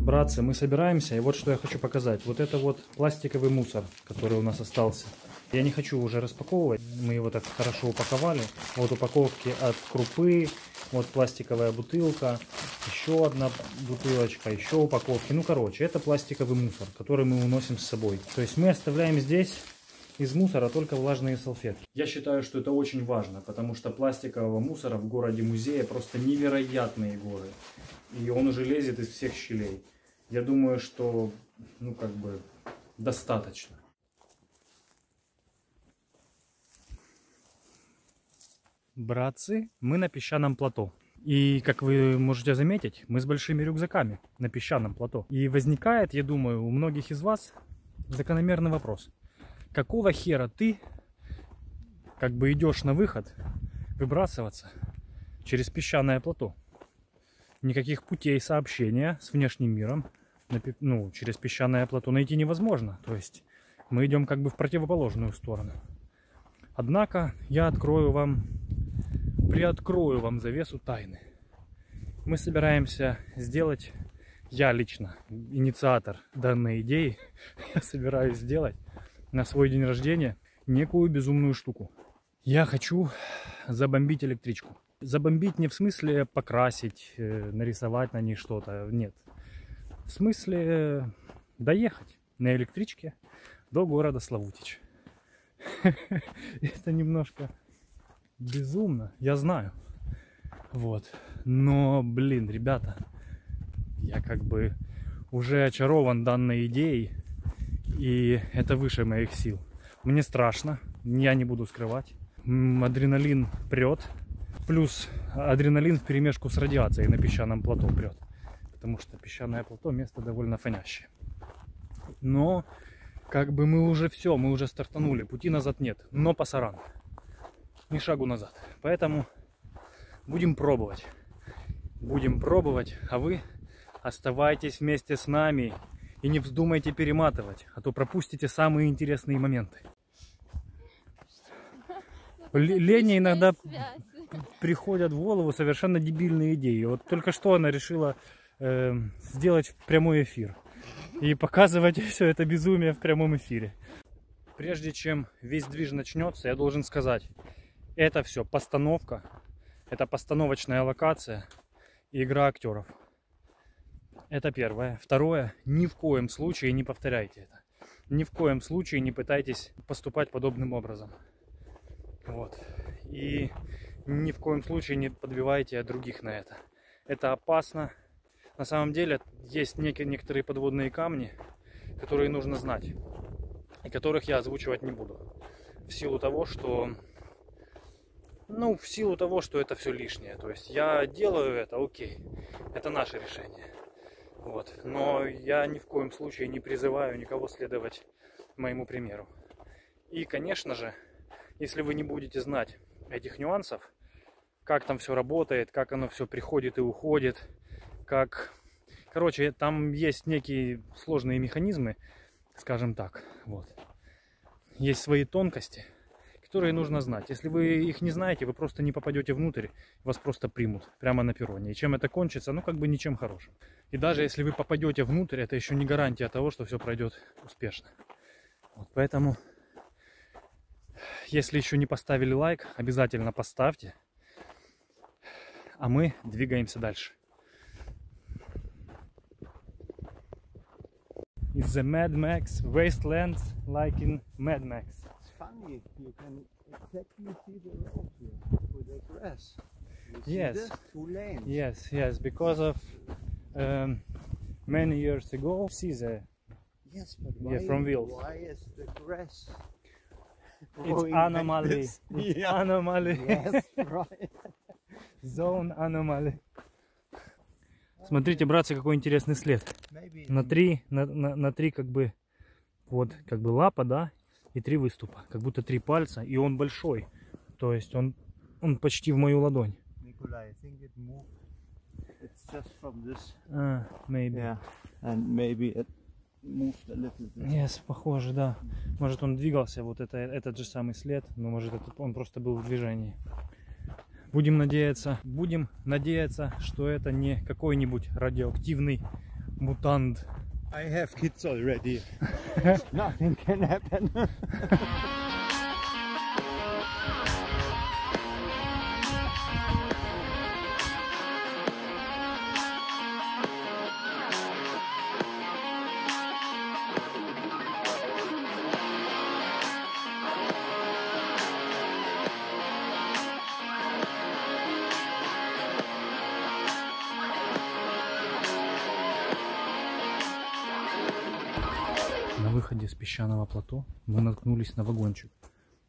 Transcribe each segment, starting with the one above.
Братцы, мы собираемся, и вот что я хочу показать. Вот это вот пластиковый мусор, который у нас остался. Я не хочу уже распаковывать, мы его так хорошо упаковали. Вот упаковки от крупы, вот пластиковая бутылка, еще одна бутылочка, еще упаковки. Ну, короче, это пластиковый мусор, который мы уносим с собой. То есть мы оставляем здесь из мусора только влажные салфетки. Я считаю, что это очень важно, потому что пластикового мусора в городе-музее просто невероятные горы. И он уже лезет из всех щелей. Я думаю, что, ну, как бы, достаточно. Братцы, мы на песчаном плато. И, как вы можете заметить, мы с большими рюкзаками на песчаном плато. И возникает, я думаю, у многих из вас закономерный вопрос. Какого хера ты, как бы, идешь на выход выбрасываться через песчаное плато? Никаких путей сообщения с внешним миром, ну, через песчаное плато найти невозможно. То есть мы идем как бы в противоположную сторону. Однако я приоткрою вам завесу тайны. Мы собираемся сделать, я лично, инициатор данной идеи, я собираюсь сделать на свой день рождения некую безумную штуку. Я хочу забомбить электричку. Забомбить не в смысле покрасить, нарисовать на ней что-то, нет. В смысле доехать на электричке до города Славутич. Это немножко безумно, я знаю. Вот. Но, блин, ребята, я как бы уже очарован данной идеей, и это выше моих сил. Мне страшно, я не буду скрывать. Адреналин прет. Плюс адреналин вперемешку с радиацией на песчаном плато прет. Потому что песчаное плато место довольно фонящее. Но как бы мы уже все, мы уже стартанули. Пути назад нет. Но пасаран. Ни шагу назад. Поэтому будем пробовать. Будем пробовать. А вы оставайтесь вместе с нами. И не вздумайте перематывать. А то пропустите самые интересные моменты. Лене иногда приходят в голову совершенно дебильные идеи. Вот только что она решила сделать прямой эфир и показывать все это безумие в прямом эфире. Прежде чем весь движ начнется, я должен сказать, это все постановка, это постановочная локация и игра актеров. Это первое. Второе, ни в коем случае не повторяйте это. Ни в коем случае не пытайтесь поступать подобным образом. Вот. И ни в коем случае не подбивайте других на это. Это опасно. На самом деле есть некоторые подводные камни, которые нужно знать. И которых я озвучивать не буду. В силу того, что... Ну, в силу того, что это все лишнее. То есть я делаю это, окей. Это наше решение. Вот. Но я ни в коем случае не призываю никого следовать моему примеру. И, конечно же, если вы не будете знать этих нюансов, как там все работает, как оно все приходит и уходит, как... Короче, там есть некие сложные механизмы, скажем так. Вот. Есть свои тонкости, которые нужно знать. Если вы их не знаете, вы просто не попадете внутрь, вас просто примут прямо на перроне. И чем это кончится? Ну, как бы ничем хорошим. И даже если вы попадете внутрь, это еще не гарантия того, что все пройдет успешно. Вот, поэтому... Если еще не поставили лайк, обязательно поставьте. А мы двигаемся дальше. It's the Mad Max wasteland, like in Mad Max. It's funny, you can exactly see the road here with the grass. You see Yes. this? 2 lanes. Yes, because of many years ago, see the Yes, but from wheels. why is the grass? It's growing like anomaly. this? It's Yeah. anomaly. Yes, right. Zone anomaly. Смотрите, братцы, какой интересный след. Maybe На три как бы, вот, как бы лапа, да, и 3 выступа. Как будто 3 пальца, и он большой. То есть он почти в мою ладонь. Nikolai, I think it moved. It's just from this. Maybe. Yeah, and maybe it moved a little bit. Yes, похоже, да. Может он двигался, вот этот же самый след, но может он просто был в движении. Будем надеяться, что это не какой-нибудь радиоактивный Mutant. I have kids already. Nothing can happen. На выходе с песчаного плато мы наткнулись на вагончик.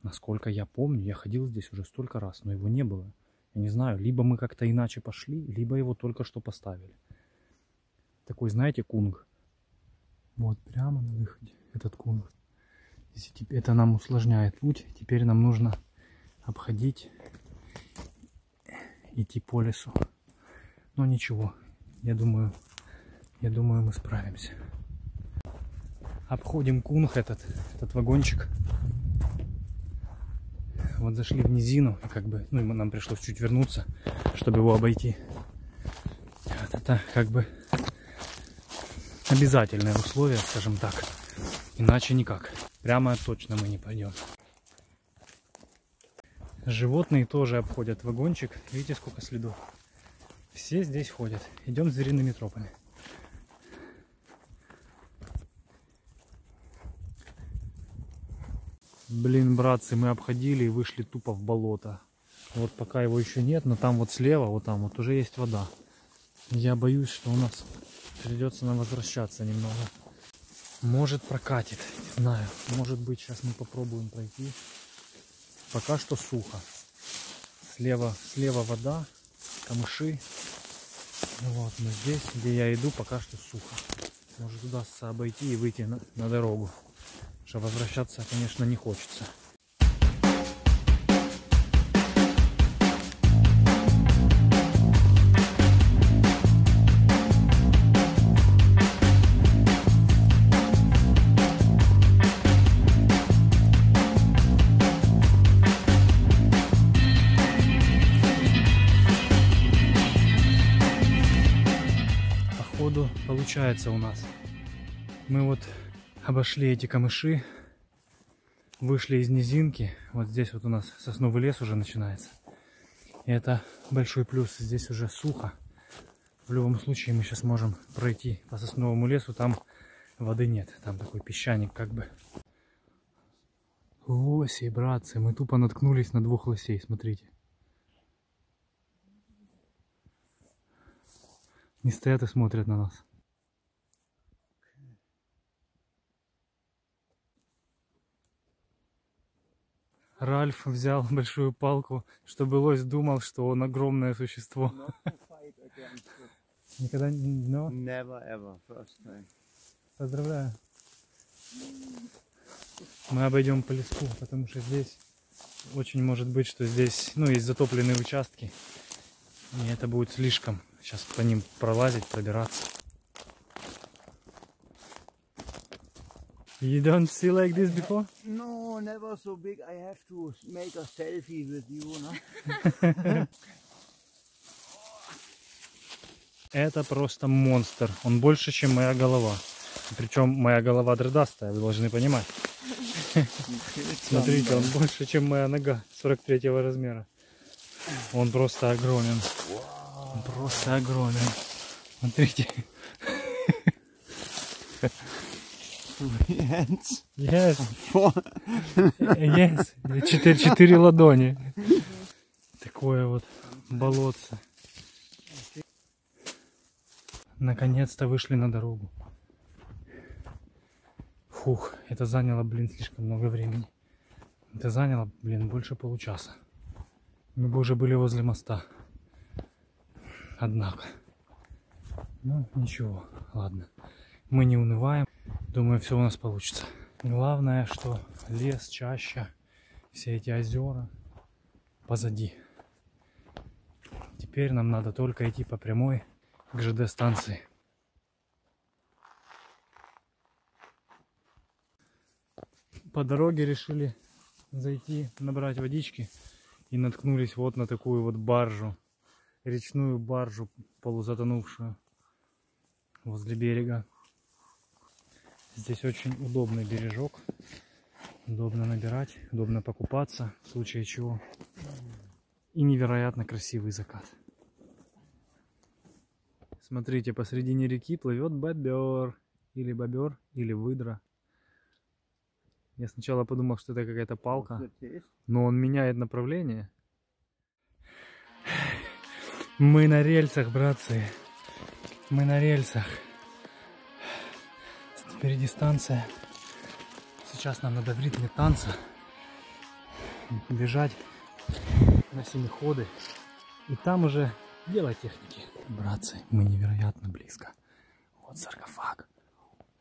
Насколько я помню, я ходил здесь уже столько раз, но его не было. Я не знаю, либо мы как-то иначе пошли, либо его только что поставили. Такой, знаете, кунг. Вот прямо на выходе этот кунг. Это нам усложняет путь. Теперь нам нужно обходить, идти по лесу. Но ничего, я думаю, мы справимся. Обходим кунг, этот вагончик. Вот зашли в низину, как бы, ну, нам пришлось чуть вернуться, чтобы его обойти. Вот это как бы обязательное условие, скажем так. Иначе никак. Прямо точно мы не пойдем. Животные тоже обходят вагончик. Видите, сколько следов? Все здесь ходят. Идем звериными тропами. Блин, братцы, мы обходили и вышли тупо в болото. Вот пока его еще нет, но там вот слева, вот там вот уже есть вода. Я боюсь, что у нас придется нам возвращаться немного. Может прокатит, не знаю. Может быть, сейчас мы попробуем пройти. Пока что сухо. Слева вода, камыши. Вот, но здесь, где я иду, пока что сухо. Может удастся обойти и выйти на дорогу. Что возвращаться, конечно, не хочется. Походу получается у нас. Мы вот обошли эти камыши, вышли из низинки. Вот здесь вот у нас сосновый лес уже начинается. И это большой плюс. Здесь уже сухо. В любом случае мы сейчас можем пройти по сосновому лесу. Там воды нет. Там такой песчаник как бы. Лоси, братцы. Мы тупо наткнулись на двух лосей. Смотрите. Не стоят и смотрят на нас. Ральф взял большую палку, чтобы лось думал, что он огромное существо. Никогда не... No? Never ever, first time. Поздравляю. Мы обойдем по лесу, потому что здесь очень может быть, что здесь, ну, есть затопленные участки. И это будет слишком. Сейчас по ним пролазить, пробираться. You don't see like this before? No, never so big. I have to make a selfie with you, no? Это просто монстр. Он больше, чем моя голова. Причем моя голова дредастая, вы должны понимать. Смотрите, он больше, чем моя нога 43-го размера. Он просто огромен. Он просто огромен. Смотрите. Hands. Yes. Yes. 4 ладони. Такое вот болотце. Наконец-то вышли на дорогу. Фух, это заняло, блин, слишком много времени. Это заняло, блин, больше получаса. Мы бы уже были возле моста. Однако. Ну, ничего, ладно. Мы не унываем. Думаю, все у нас получится. Главное, что лес, чаща, все эти озера позади. Теперь нам надо только идти по прямой к ЖД-станции. По дороге решили зайти, набрать водички и наткнулись вот на такую вот баржу. Речную баржу, полузатонувшую. возле берега. Здесь очень удобный бережок. Удобно набирать, удобно покупаться, в случае чего. И невероятно красивый закат. Смотрите, посредине реки плывет бобер. Или бобер, или выдра. Я сначала подумал, что это какая-то палка, но он меняет направление. Мы на рельсах, братцы. Мы на рельсах. Впереди станция. Сейчас нам надо в ритме танца бежать на семиходы. И там уже дело техники. Братцы, мы невероятно близко. Вот саркофаг.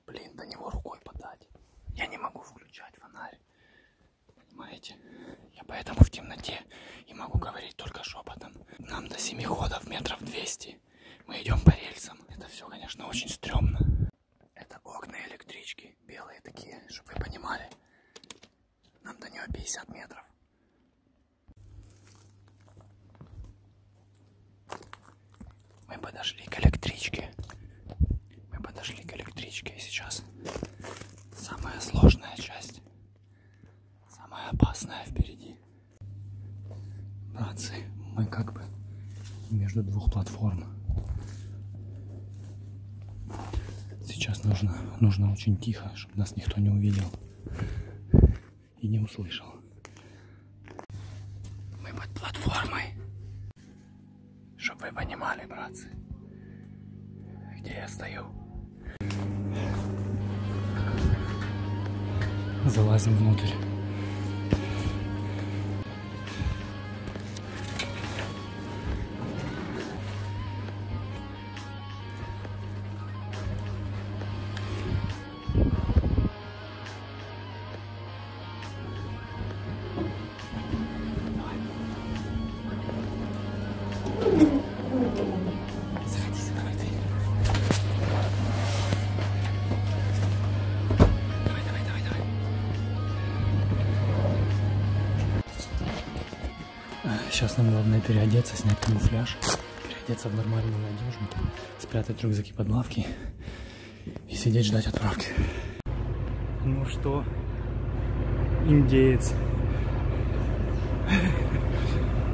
Блин, до него рукой подать. Я не могу включать фонарь. Понимаете? Я поэтому в темноте и могу говорить только шепотом. Нам до семиходов метров 200. Мы идем по рельсам. Это все, конечно, очень стрёмно. Это окна электрички. Белые такие, чтобы вы понимали. Нам до нее 50 метров. Мы подошли к электричке. Мы подошли к электричке. И сейчас самая сложная часть. Самая опасная впереди. Братцы, мы как бы между двух платформ. Сейчас нужно очень тихо, чтобы нас никто не увидел и не услышал. Мы под платформой. Чтобы вы понимали, братцы, где я стою. Залазим внутрь. Заходите, давай ты. Давай. Сейчас нам главное переодеться, снять камуфляж, переодеться в нормальную одежду, спрятать рюкзаки под лавки и сидеть ждать отправки. Ну что, индеец.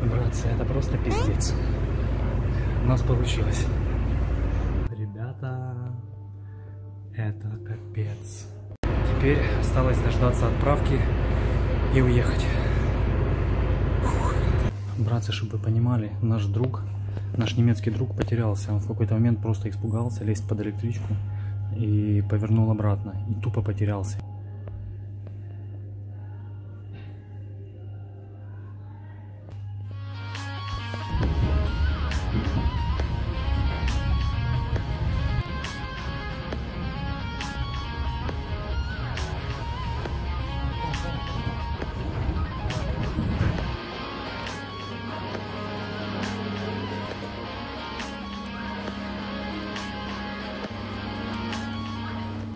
Братцы, это просто пиздец. У нас получилось. Ребята, это капец. Теперь осталось дождаться отправки и уехать. Фух. Братцы, чтобы вы понимали, наш немецкий друг потерялся. Он в какой-то момент просто испугался лезть под электричку и повернул обратно. И тупо потерялся.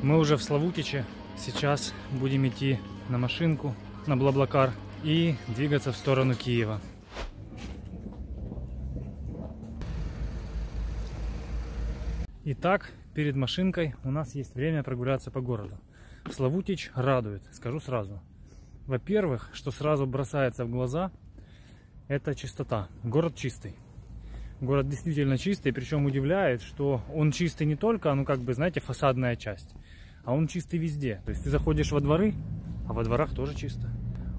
Мы уже в Славутиче. Сейчас будем идти на машинку, на Блаблакар и двигаться в сторону Киева. Итак, перед машинкой у нас есть время прогуляться по городу. Славутич радует, скажу сразу. Во-первых, что сразу бросается в глаза, это чистота. Город чистый. Город действительно чистый, причем удивляет, что он чистый не только, ну как бы, знаете, фасадная часть, а он чистый везде. То есть ты заходишь во дворы, а во дворах тоже чисто.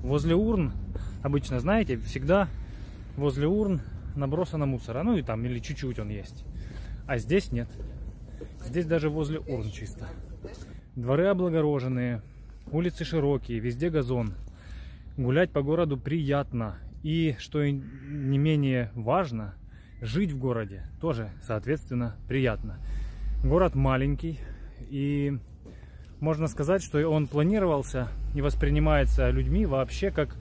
Возле урн, обычно, знаете, всегда возле урн набросано мусора, ну и там, или чуть-чуть он есть. А здесь нет. Здесь даже возле урн чисто. Дворы облагороженные, улицы широкие, везде газон. Гулять по городу приятно. И, что не менее важно, жить в городе тоже, соответственно, приятно. Город маленький, и можно сказать, что он планировался и воспринимается людьми вообще как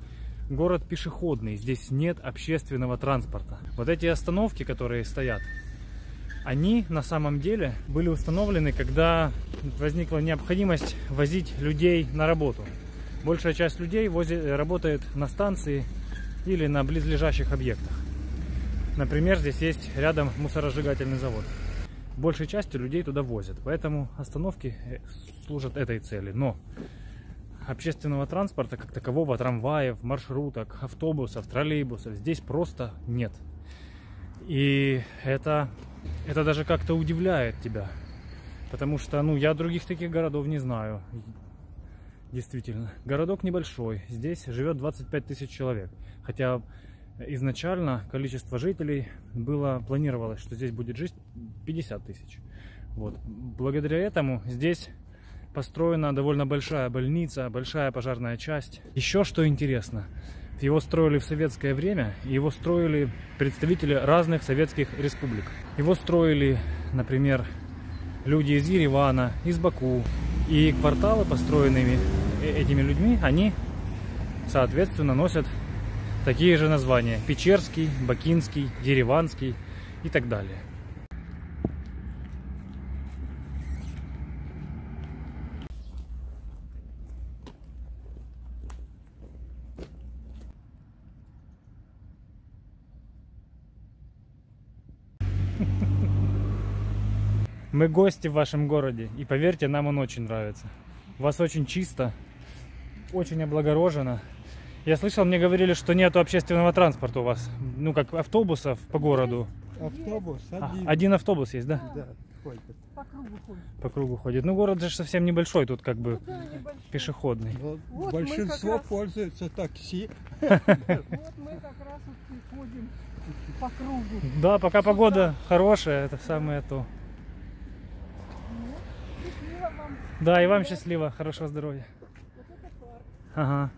город пешеходный. Здесь нет общественного транспорта. Вот эти остановки, которые стоят, они на самом деле были установлены, когда возникла необходимость возить людей на работу. Большая часть людей работает на станции или на близлежащих объектах. Например, здесь есть рядом мусоросжигательный завод. большей частью людей туда возят. Поэтому остановки служат этой цели. Но общественного транспорта как такового, трамваев, маршруток, автобусов, троллейбусов здесь просто нет. И это даже как-то удивляет тебя. Потому что, ну, я других таких городов не знаю. Действительно. Городок небольшой. Здесь живет 25 тысяч человек. Хотя изначально количество жителей планировалось, что здесь будет жить 50 тысяч. Вот. Благодаря этому здесь построена довольно большая больница, большая пожарная часть. Еще что интересно. Его строили в советское время, и его строили представители разных советских республик. Его строили, например, люди из Еревана, из Баку. И кварталы, построенными этими людьми, они, соответственно, носят такие же названия: Печерский, Бакинский, Ереванский и так далее. Мы гости в вашем городе, и поверьте, нам он очень нравится. У вас очень чисто, очень облагорожено. Я слышал, мне говорили, что нету общественного транспорта у вас, ну как автобусов по городу. Автобус один. Один автобус есть, да? Да, ходит. По кругу ходит. По кругу ходит. Ну город же совсем небольшой, тут как бы пешеходный. Вот большинство пользуются такси. Вот мы как раз вот и ходим по кругу. Да, пока погода хорошая, это самое то. Счастливо вам. Да, и вам счастливо, хорошего здоровья. Вот это парк. Ага.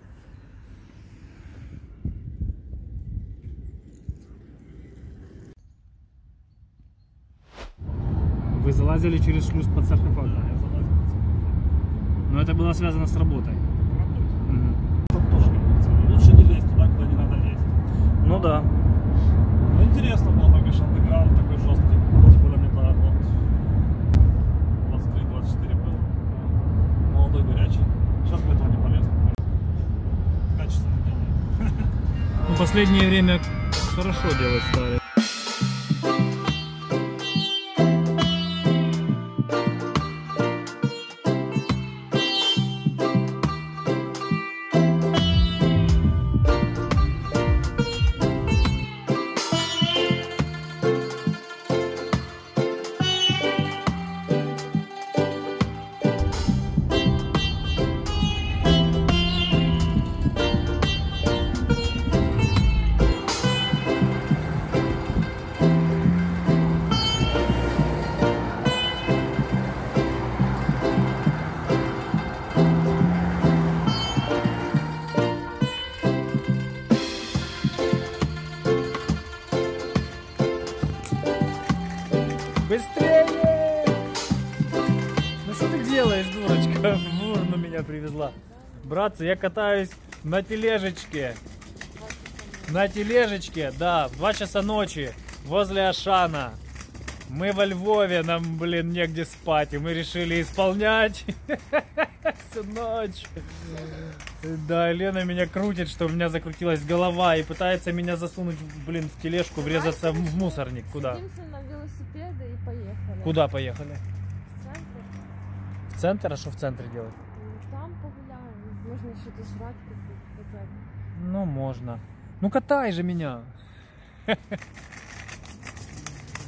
Вы залазили через шлюз под саркофаг? Да, я залазил под саркофаг. Но это было связано с работой. Там тоже не будет. Лучше не лезть туда, куда не надо лезть. Ну да. Ну, интересно было, конечно, андеграунд такой жесткий. Тем более мне тогда год 23-24 был. Молодой, горячий. Сейчас бы этого не полез. Качественно делает. В последнее время хорошо делать стали. Быстрее! Ну что ты делаешь, дурочка? В урну меня привезла. Братцы, я катаюсь на тележечке. На тележечке, да, в 2 часа ночи возле Ашана. Мы во Львове, нам, блин, негде спать, и мы решили исполнять всю ночь. Да, Лена меня крутит, что у меня закрутилась голова, и пытается меня засунуть, блин, в тележку, врезаться в мусорник. Куда? Садимся на велосипеды и поехали. Куда поехали? В центр. В центр? А что в центре делать? Там погуляем. Можно что-то жрать купить. Ну, можно. Ну, катай же меня.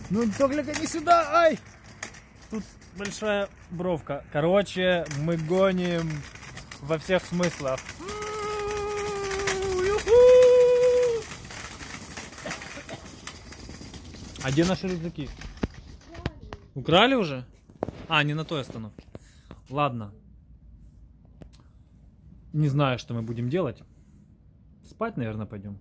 Ну, только не сюда, ай! Тут большая бровка. Короче, мы гоним во всех смыслах. А где наши рюкзаки? Украли уже? А, не на той остановке. Ладно. Не знаю, что мы будем делать. Спать, наверное, пойдем.